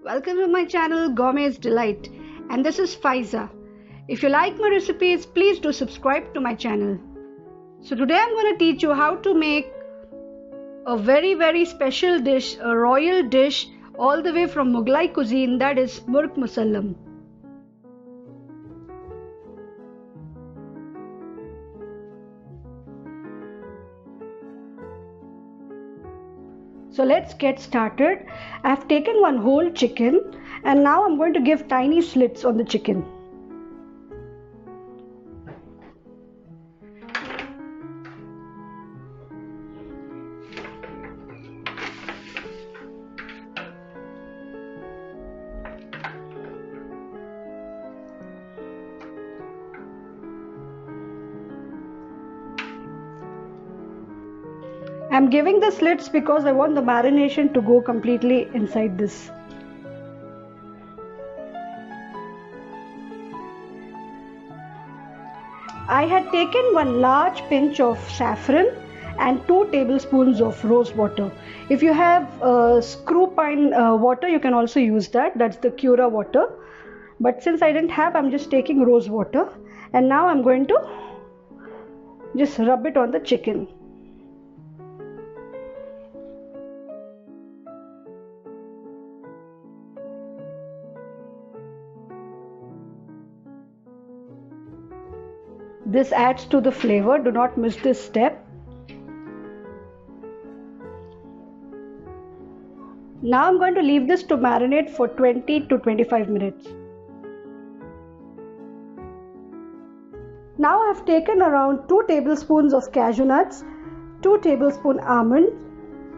Welcome to my channel Gourmet's Delight, and this is Faiza. If you like my recipes, please do subscribe to my channel. So today I'm going to teach you how to make a very special dish, a royal dish all the way from Mughlai cuisine, that is Murg Musallam. So let's get started. I have taken one whole chicken and now I'm going to give tiny slits on the chicken. I'm giving the slits because I want the marination to go completely inside this. I had taken one large pinch of saffron and 2 tablespoons of rose water. If you have screw pine water, you can also use that. That's the Cura water. But since I didn't have, I'm just taking rose water. And now I'm going to just rub it on the chicken. This adds to the flavor. Do not miss this step. Now I'm going to leave this to marinate for 20 to 25 minutes. Now I have taken around 2 tablespoons of cashew nuts, 2 tablespoons almonds,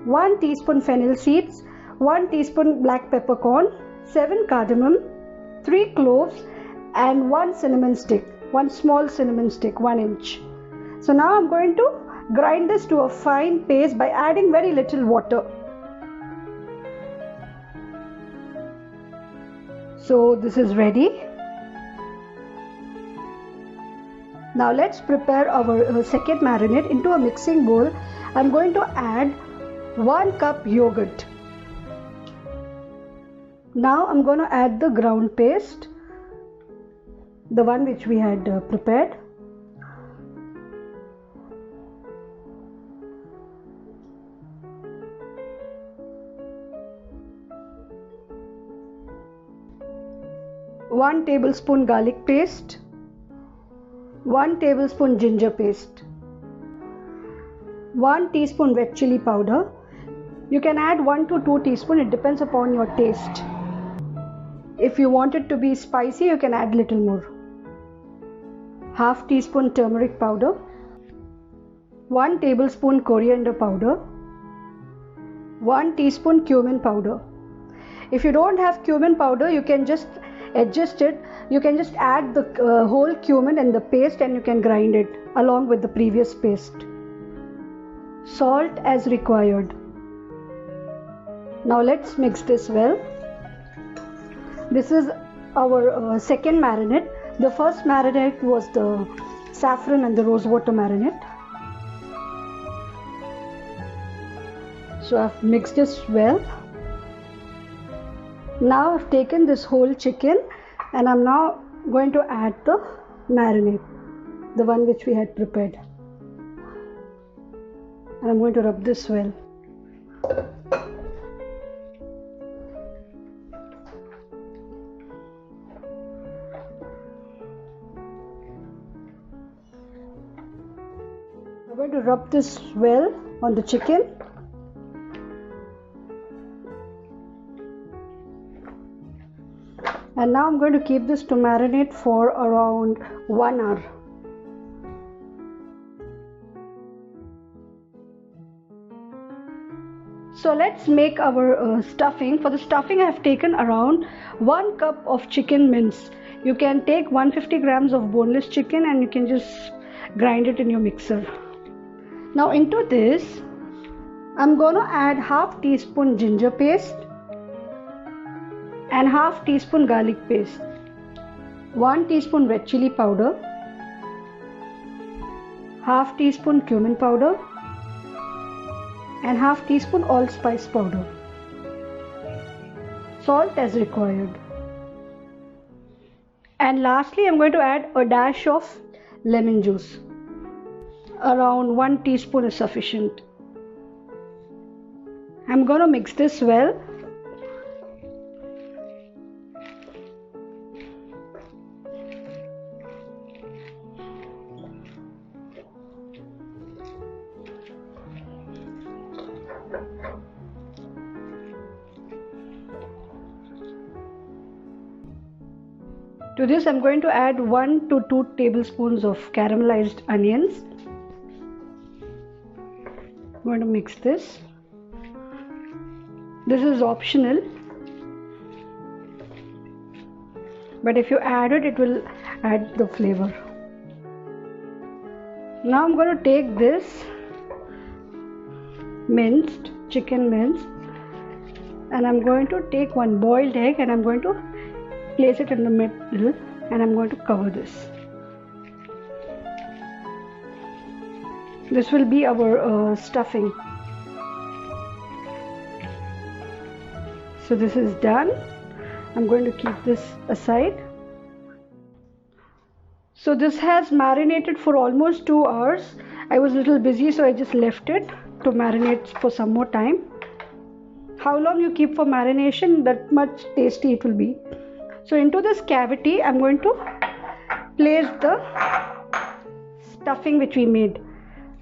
1 teaspoon fennel seeds, 1 teaspoon black peppercorn, 7 cardamom, 3 cloves and 1 cinnamon stick. 1 small cinnamon stick, 1 inch. So now I'm going to grind this to a fine paste by adding very little water. So this is ready. Now let's prepare our second marinade. Into a mixing bowl, I'm going to add 1 cup yogurt. Now I'm going to add the ground paste, the one which we had prepared. One tablespoon garlic paste, 1 tablespoon ginger paste, 1 teaspoon red chili powder. You can add 1 to 2 teaspoons, it depends upon your taste. If you want it to be spicy, you can add little more. Half teaspoon turmeric powder, 1 tablespoon coriander powder, 1 teaspoon cumin powder. If you don't have cumin powder, you can just adjust it. You can just add the whole cumin and the paste and you can grind it along with the previous paste. Salt as required. Now let's mix this well. This is our second marinade. The first marinade was the saffron and the rose water marinade. So I've mixed this well. Now I've taken this whole chicken and I'm now going to add the marinade, the one which we had prepared. And I'm going to rub this well. I'm going to rub this well on the chicken. And now I'm going to keep this to marinate for around 1 hour. So let's make our stuffing. For the stuffing, I have taken around 1 cup of chicken mince. You can take 150 grams of boneless chicken and you can just grind it in your mixer. Now into this, I'm going to add half teaspoon ginger paste and half teaspoon garlic paste, 1 teaspoon red chili powder, half teaspoon cumin powder and half teaspoon allspice powder. salt as required. And lastly, I'm going to add a dash of lemon juice. Around 1 teaspoon is sufficient. I'm going to mix this well. To this, I'm going to add 1 to 2 tablespoons of caramelized onions. I'm going to mix this. This is optional, but if you add it, it will add the flavor. Now I'm going to take this minced chicken mince, and I'm going to take 1 boiled egg, and I'm going to place it in the middle, and I'm going to cover this. This will be our stuffing. So this is done. I'm going to keep this aside. So this has marinated for almost 2 hours. I was a little busy, so I just left it to marinate for some more time. How long you keep for marination, that much tasty it will be. So into this cavity, I'm going to place the stuffing which we made,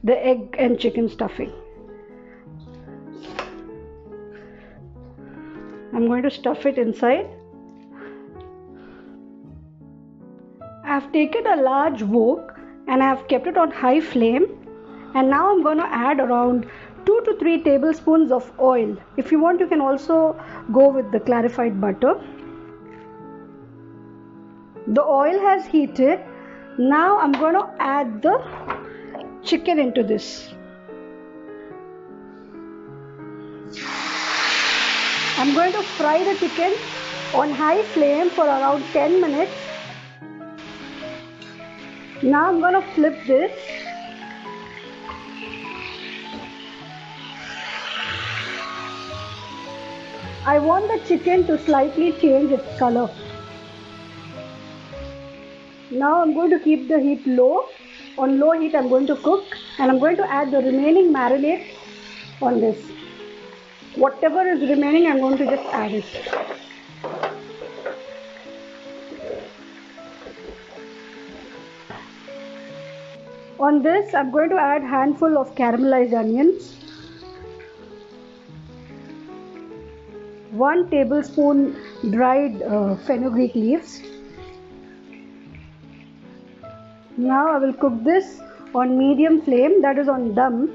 the egg and chicken stuffing. I'm going to stuff it inside. I have taken a large wok and I have kept it on high flame, and now I'm going to add around 2 to 3 tablespoons of oil. If you want, you can also go with the clarified butter. The oil has heated. Now I'm going to add the chicken into this. I'm going to fry the chicken on high flame for around 10 minutes. Now I'm going to flip this. I want the chicken to slightly change its color. Now I'm going to keep the heat low. On low heat I'm going to cook, and I'm going to add the remaining marinade on this. Whatever is remaining, I'm going to just add it. On this, I'm going to add handful of caramelized onions, 1 tablespoon dried fenugreek leaves. Now I will cook this on medium flame, that is on dum,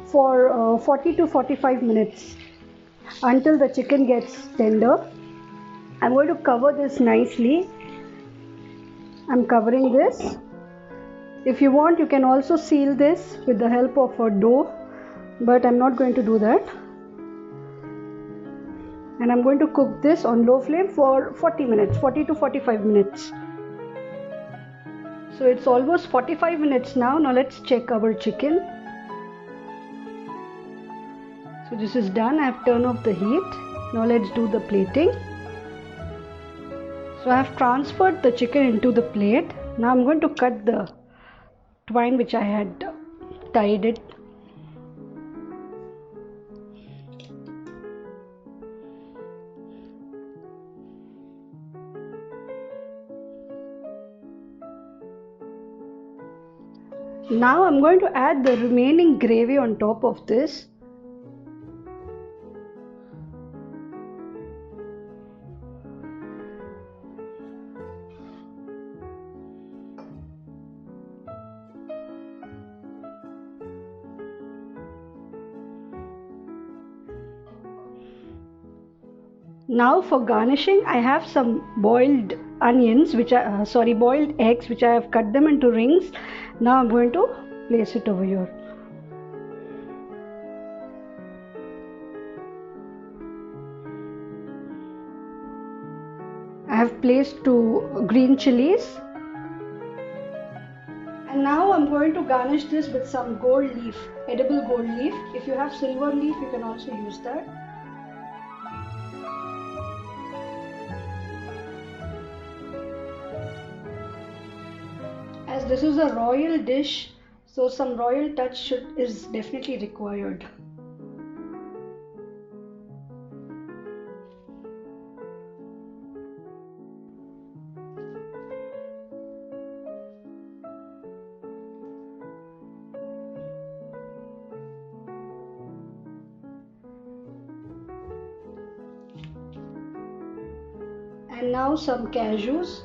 for 40 to 45 minutes until the chicken gets tender. I'm going to cover this nicely. I'm covering this. If you want, you can also seal this with the help of a dough, but I'm not going to do that. And I'm going to cook this on low flame for 40 minutes, 40 to 45 minutes. So it's almost 45 minutes now. Now let's check our chicken. So this is done. I have turned off the heat. Now let's do the plating. So I have transferred the chicken into the plate. Now I'm going to cut the twine which I had tied it. Now I'm going to add the remaining gravy on top of this. Now for garnishing, I have some boiled onions, boiled eggs, which I have cut them into rings. Now I'm going to place it over here. I have placed 2 green chilies. And now I'm going to garnish this with some gold leaf, edible gold leaf. If you have silver leaf, you can also use that. this is a royal dish, so some royal touch is definitely required. And now some cashews.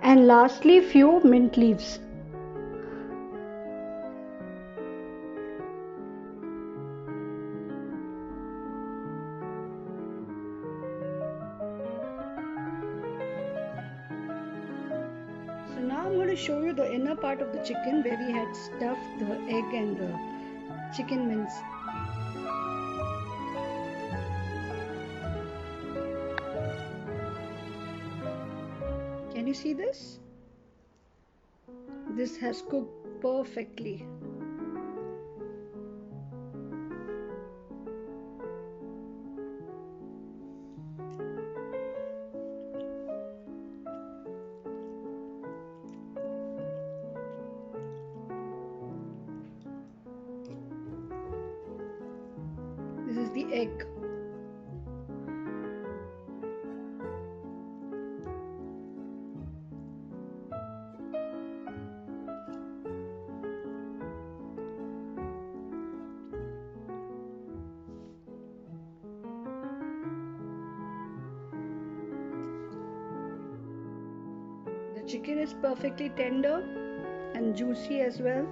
And lastly, few mint leaves. So now I'm going to show you the inner part of the chicken where we had stuffed the egg and the chicken mince. Can you see this? This has cooked perfectly. This is the egg. The chicken is perfectly tender and juicy as well.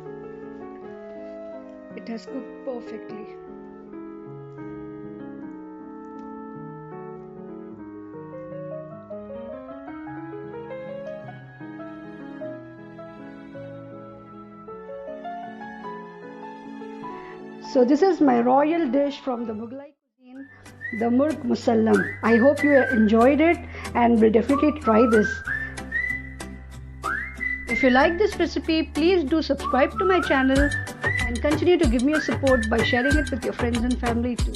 It has cooked perfectly. So this is my royal dish from the Mughlai cuisine, the Murg Musallam. I hope you enjoyed it and will definitely try this. If you like this recipe, please do subscribe to my channel and continue to give me your support by sharing it with your friends and family too.